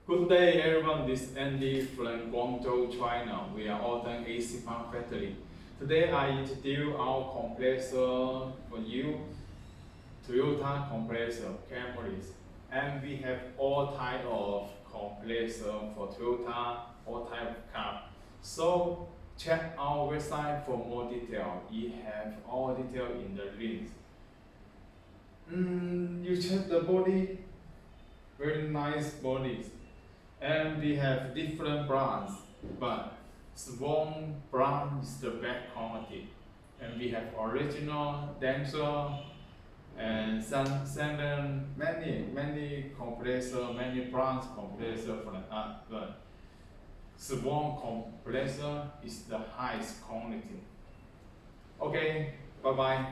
Good day everyone, this is Andy from Guangzhou, China. We are Autumn AC Pump Factory. Today I introduce our compressor for you, Toyota compressor, Camrys. And we have all type of compressor for Toyota, all type of car. So check our website for more detail. We have all detail in the links. You check the body, very nice bodies. And we have different brands, but Swan brand is the best quality. And we have original, Denso, and many compressor, many brands compressor from us. But Swan compressor is the highest quality. Okay, bye bye.